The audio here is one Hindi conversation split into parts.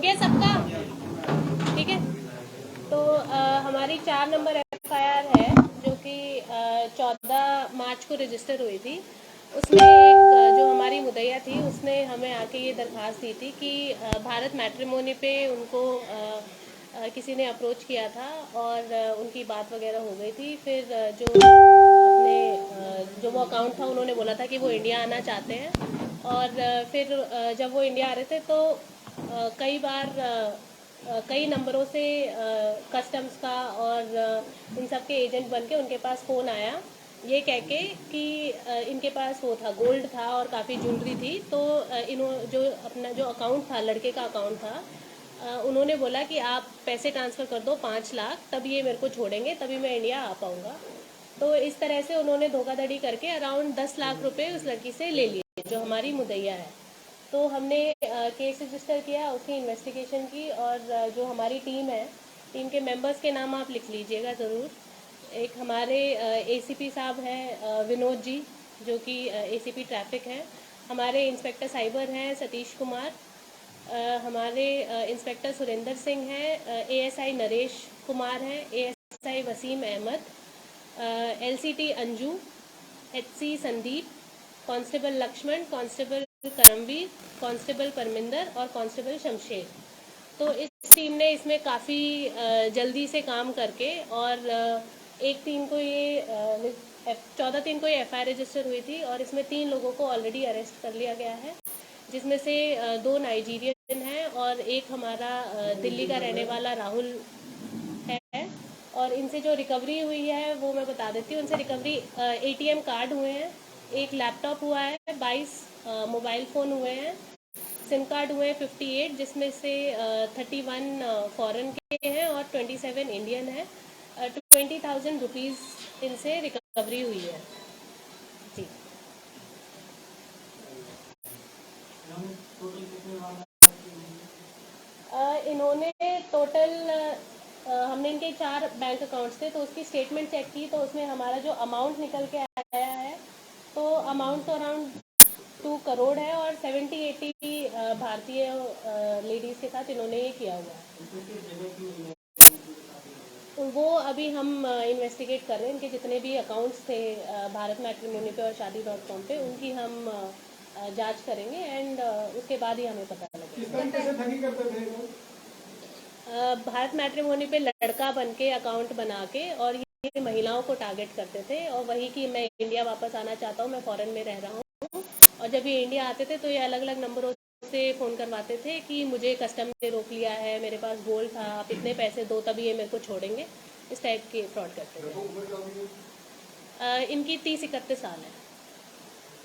गया सबका? ठीक है। तो हमारी 4 नंबर FIR है जो कि 14 मार्च को रजिस्टर हुई थी। उसमें एक जो हमारी मुदैया थी उसने हमें आके ये दरख्वास्त दी थी कि भारत मैट्रिमोनी पे उनको किसी ने अप्रोच किया था और उनकी बात वगैरह हो गई थी। फिर जो अपने जो वो अकाउंट था उन्होंने बोला था कि वो इंडिया आना चाहते हैं और फिर जब वो इंडिया आ रहे थे तो कई बार कई नंबरों से कस्टम्स का और इन सब के एजेंट बन के उनके पास फ़ोन आया ये कह के कि इनके पास वो था, गोल्ड था और काफ़ी ज्वेलरी थी। तो जो अपना जो अकाउंट था, लड़के का अकाउंट था, उन्होंने बोला कि आप पैसे ट्रांसफ़र कर दो 5 लाख, तब ये मेरे को छोड़ेंगे, तभी मैं इंडिया आ पाऊँगा। तो इस तरह से उन्होंने धोखाधड़ी करके अराउंड 10 लाख रुपए उस लड़की से ले लिए, जो हमारी मुदैया है। तो हमने केस रजिस्टर किया, उसकी इन्वेस्टिगेशन की और जो हमारी टीम है, टीम के मेंबर्स के नाम आप लिख लीजिएगा ज़रूर। एक हमारे ACP साहब हैं विनोद जी, जो कि ACP ट्रैफिक हैं। हमारे इंस्पेक्टर साइबर हैं सतीश कुमार। हमारे इंस्पेक्टर सुरेंद्र सिंह हैं। ASI नरेश कुमार हैं। ASI Wasim Ahmad, LCT Anju, HC Sandeep, constable Laxman, constable Karamvir, constable Parminder और कांस्टेबल शमशेर। तो इस टीम ने इसमें काफ़ी जल्दी से काम करके और एक टीम को ये 14 को ये FIR रजिस्टर हुई थी और इसमें 3 लोगों को ऑलरेडी अरेस्ट कर लिया गया है, जिसमें से 2 नाइजीरियन हैं और एक हमारा दिल्ली का रहने वाला राहुल है। और इनसे जो रिकवरी हुई है वो मैं बता देती हूँ। इनसे रिकवरी ATM कार्ड हुए हैं, एक लैपटॉप हुआ है, 22 मोबाइल फ़ोन हुए हैं, सिम कार्ड हुए हैं 58, जिसमें से 31 फॉरेन के हैं और 27 इंडियन है। 20,000 रुपीज़ इनसे रिकवरी हुई है जी। इन्होंने टोटल हमने इनके 4 बैंक अकाउंट्स थे तो उसकी स्टेटमेंट चेक की तो उसमें हमारा जो अमाउंट निकल के आया है तो अमाउंट तो अराउंड 2 करोड़ है और 70-80 भारतीय लेडीज़ के साथ इन्होंने ये किया हुआ है। तो वो अभी हम इन्वेस्टिगेट कर रहे हैं। इनके जितने भी अकाउंट्स थे भारत मैट्रिमोनी पे और शादी.com पे, उनकी हम जांच करेंगे एंड उसके बाद ही हमें पता लगेगा। भारत मैट्रिमोनी पे लड़का बन के अकाउंट बना के और ये महिलाओं को टारगेट करते थे और वही कि मैं इंडिया वापस आना चाहता हूँ, मैं फॉरेन में रह रहा हूँ। और जब ये इंडिया आते थे तो ये अलग अलग नंबरों से फ़ोन करवाते थे कि मुझे कस्टम ने रोक लिया है, मेरे पास गोल्ड था, आप इतने पैसे दो तभी ये मेरे को छोड़ेंगे। इस टाइप के फ्रॉड करते थे। इनकी 30-31 साल है।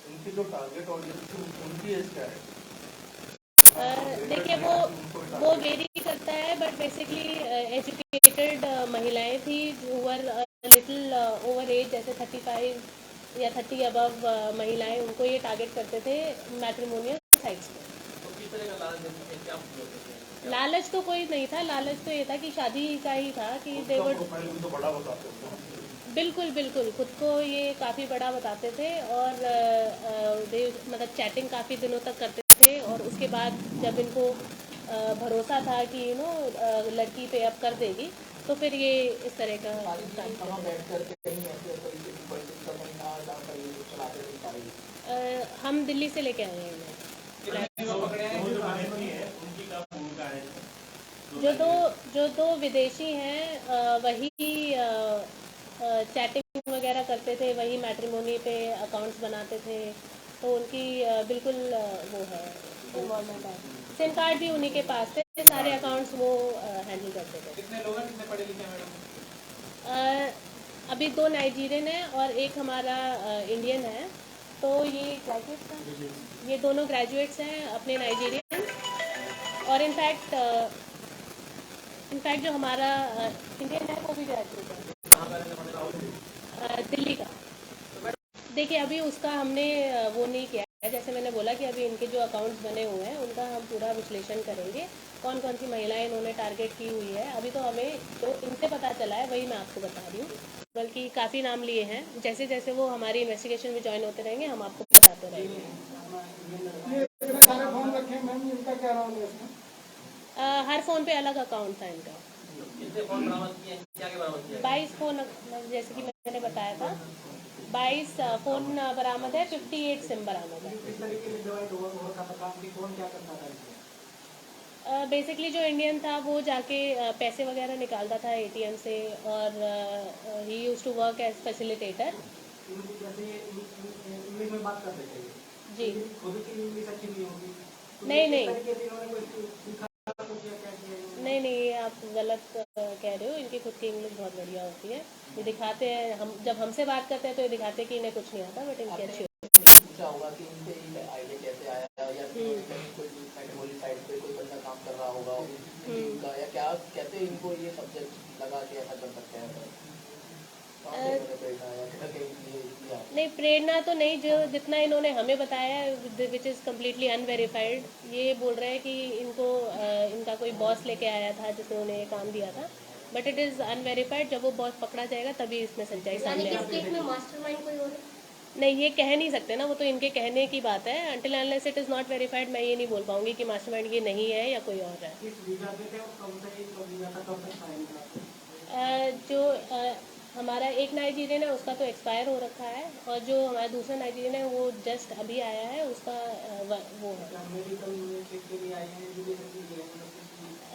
उनकी जो टारगेट ऑडियंस थी उनकी एज क्या है? देखिए वो वेरी करता है, बट बेसिकली एजुकेटेड महिलाएं थी जो वर लिटिल ओवर एज, जैसे 35 या 30 अबव महिलाएं, उनको ये टारगेट करते थे मैट्रिमोनियल साइट्स पे। तो किस तरह का लालच तो कोई नहीं था, लालच तो ये था कि शादी का ही था कि देवर तो बड़ा बताते थे। बिल्कुल बिल्कुल, खुद को ये काफ़ी बड़ा बताते थे और मतलब चैटिंग काफ़ी दिनों तक करते थे और उसके बाद जब इनको भरोसा था कि लड़की पे अप कर देगी तो फिर ये इस तरह का हम दिल्ली से लेके आए हैं जो दो विदेशी हैं वही चैटिंग वगैरह करते थे, वही मैट्रिमोनी पे अकाउंट्स बनाते थे, तो उनकी बिल्कुल वो है इन्वॉल्वमेंट है। सिम कार्ड भी उन्हीं के पास थे, सारे अकाउंट्स वो हैंडल करते थे। कितने लोग हैं, कितने पढ़े लिखे मैडम? अभी 2 नाइजीरियन हैं और एक हमारा इंडियन है। तो ये ग्रेजुएट्स हैं, ये दोनों ग्रेजुएट्स हैं अपने नाइजीरियन। और इनफैक्ट जो हमारा इंडियन है वो भी ग्रेजुएट है दिल्ली का। देखिए अभी उसका हमने वो नहीं किया है, जैसे मैंने बोला कि अभी इनके जो अकाउंट्स बने हुए हैं उनका हम पूरा विश्लेषण करेंगे, कौन कौन सी महिलाएं इन्होंने टारगेट की हुई है। अभी तो हमें जो इनसे पता चला है वही मैं आपको बता रही हूँ, बल्कि काफ़ी नाम लिए हैं। जैसे जैसे वो हमारी इन्वेस्टिगेशन में ज्वाइन होते रहेंगे हम आपको बताते रहेंगे। ये सारे फॉर्म रखे मैम, इनका क्या नाम है इसमें? हर फ़ोन पे अलग अकाउंट था इनका। कितने फोन बरामद किए, क्या क्या बरामद किया? 22 फ़ोन, जैसे कि मैंने बताया था, 22 फ़ोन बरामद है, 58 सिम बरामद है। किस तरीके से डिवाइड होता था काम की, कौन क्या करता था इसमें? बेसिकली जो इंडियन था वो जाके पैसे वगैरह निकालता था एटीएम से, और ही use to work as facilitator. इनको जैसे इंग्लिश में बात करते थे जी। खुद की इंग्लिश अच्छी नहीं होगी तो नहीं, किस नहीं। तरीके से इन्होंने कोई सीखा कुछ या क्या किया इन्होंने? नहीं नहीं, ये आप गलत कह रहे हो। इनकी खुद की इंग्लिश बहुत बढ़िया होती है। ये दिखाते हैं, हम जब हमसे बात करते हैं तो ये दिखाते हैं कि इन्हें कुछ नहीं आता, बट इनकी अच्छी होती है। पूछा होगा कि इनसे ये आइडिया कैसे आया, या फिर कहीं कोई मैट्रिमोनी साइट पे कोई बंदा काम कर रहा होगा इनका, या क्या कहते इनको ये सब्जेक्ट लगा के ऐसा कर सकते हैं? कहाँ से इन्होंने प्रेरणा या क्या कहीं ये किया? नहीं, प्रेरणा तो नहीं, जो जितना इन्होंने हमें बताया है विच इज़ कम्प्लीटली अनवेरीफाइड, ये बोल रहे हैं कि इनको इनका कोई बॉस लेके आया था जिसने उन्हें ये काम दिया था, बट इट इज़ अनवेरीफाइड। जब वो बॉस पकड़ा जाएगा तभी इसमें सच्चाई सामने आएगी। स्टेट में मास्टरमाइंड कोई और? नहीं, ये कह नहीं सकते ना, वो तो इनके कहने की बात है। Until unless it is not verified, मैं ये नहीं बोल पाऊंगी कि मास्टरमाइंड ये नहीं है या कोई और है। किस वीजा पे थे और कब से कब वीजा था, कब तक था इनका? जो हमारा एक नाइजीरियन है उसका तो एक्सपायर हो रखा है, और जो हमारा दूसरा नाइजीरियन है वो जस्ट अभी आया है, उसका वो है। मेडिकल चेक के लिए आए हैं, एजुकेशन के लिए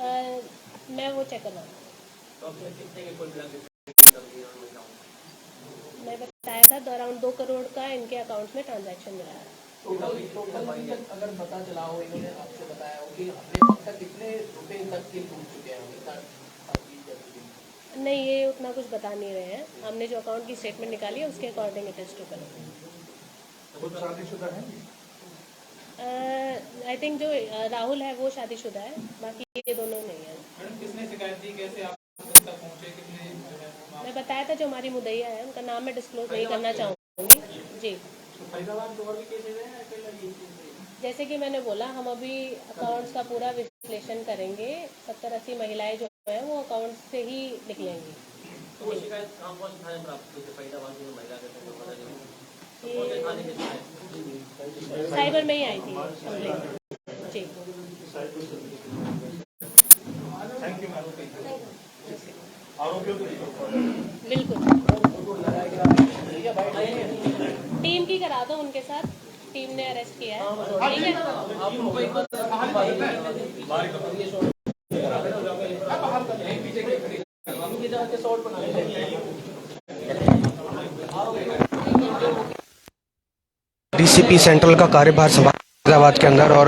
आए हैं, मैं वो चेक करवाऊँ। तो अब तक कितने के कुल मिला के मैं बताया था तो अराउंड 2 करोड़ का इनके अकाउंट में ट्रांजैक्शन मिला है। टोटल अगर पता चला हो, इन्होंने आपसे बताया हो कि हमने अब तक कितने रुपए तक के लूट चुके हैं, इतना चीज कर चुके हैं? नहीं, ये उतना कुछ बता नहीं रहे हैं। हमने जो अकाउंट की स्टेटमेंट निकाली है उसके according it is two crore. खुद शादीशुदा है? आई थिंक जो राहुल है वो शादीशुदा है, बाकी ये दोनों नहीं है। मैडम किसने शिकायत दी, कैसे आप तक पहुंचे, कितने जो है मैं बताया था जो हमारी मुदैया है उनका नाम मैं डिस्क्लोज नहीं करना चाहूँगी। जी, तो फरीदाबाद में और भी केसेस हैं या केवल ये केस है? जैसे कि मैंने बोला, हम अभी अकाउंट्स का पूरा विश्लेषण करेंगे। 70-80 महिलाएं जो है वो अकाउंट से ही निकलेंगी। तो वो शिकायत कहाँ कौन से थाने में प्राप्त हुई थी? फरीदाबाद की जो महिला के थे, पता नहीं तो कौन से थाने की शिकायत? साइबर में ही आई थी कंप्लेंट। जी, थैंक यू मैडम। आरोपियों को बिल्कुल। टीम की करा दो उनके साथ, टीम ने अरेस्ट किया है। ठीक है। डीसीपी सेंट्रल का कार्यभार संभाला फरीदाबाद के अंदर, और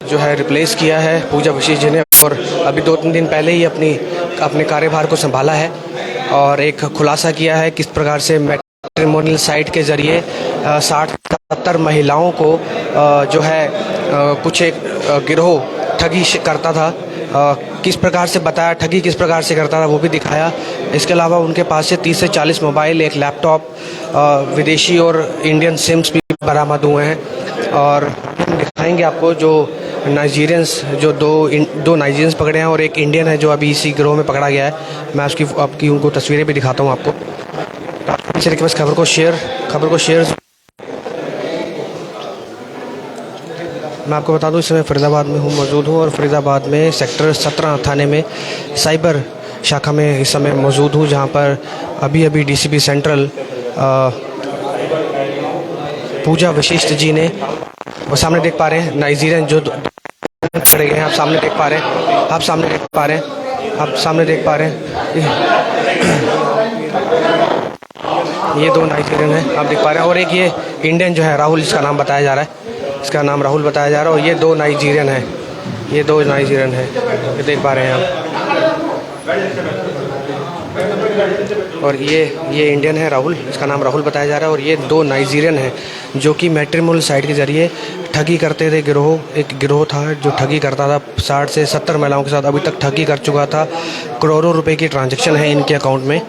जो है रिप्लेस किया है पूजा वशिष्ठ जी ने, और अभी 2-3 दिन पहले ही अपने कार्यभार को संभाला है, और एक खुलासा किया है किस प्रकार से मैट्रिमोनियल साइट के जरिए 60-70 महिलाओं को जो है कुछ एक गिरोह ठगी करता था। किस प्रकार से बताया, ठगी किस प्रकार से करता था वो भी दिखाया। इसके अलावा उनके पास से 30 से 40 मोबाइल, एक लैपटॉप, विदेशी और इंडियन सिम्स भी बरामद हुए हैं। और हम दिखाएंगे आपको जो नाइजीरियंस, जो दो नाइजीरियंस पकड़े हैं और एक इंडियन है जो अभी इसी गिरोह में पकड़ा गया है। मैं आपकी उनको तस्वीरें भी दिखाता हूँ आपको। आपसे रिक्वेस्ट, खबर को शेयर। मैं आपको बता दूं, इस समय फरीदाबाद में मौजूद हूं, और फरीदाबाद में सेक्टर 17 थाने में साइबर शाखा में इस समय मौजूद हूं, जहां पर अभी डीसीपी सेंट्रल पूजा वशिष्ठ जी ने, वो सामने देख पा रहे हैं नाइजीरियन जो पकड़े गए हैं, आप सामने देख पा रहे हैं, ये 2 नाइजीरियन हैं आप देख पा रहे हैं, और एक ये इंडियन जो है राहुल, इसका नाम बताया जा रहा है, और ये 2 नाइजीरियन हैं, ये देख पा रहे हैं आप। और ये इंडियन है राहुल, इसका नाम राहुल बताया जा रहा है, और ये 2 नाइजीरियन हैं जो कि मैट्रिमोनियल साइट के जरिए ठगी करते थे। एक गिरोह था जो ठगी करता था, 60 से 70 महिलाओं के साथ अभी तक ठगी कर चुका था। करोड़ों रुपए की ट्रांजैक्शन है इनके अकाउंट में।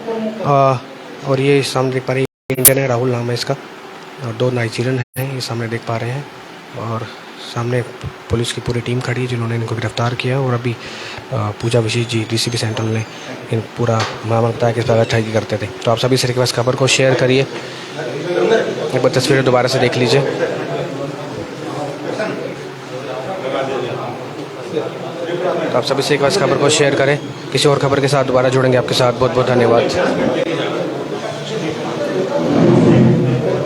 और ये सामने देख पा रहे हैं, इंडियन है राहुल नाम है इसका, और 2 नाइजीरियन हैं, ये सामने देख पा रहे हैं। और सामने पुलिस की पूरी टीम खड़ी है जिन्होंने इनको गिरफ्तार किया और अभी पूजा विशेष जी डीसीपी सेंट्रल ने इन पूरा मामला बताया किस तरह ठगी करते थे। तो आप सभी से रिक्वेस्ट खबर को शेयर करिए, एक बार तस्वीरें दोबारा से देख लीजिए। तो आप सभी से रिक्वेस्ट खबर को शेयर करें। किसी और खबर के साथ दोबारा जुड़ेंगे आपके साथ। बहुत बहुत धन्यवाद।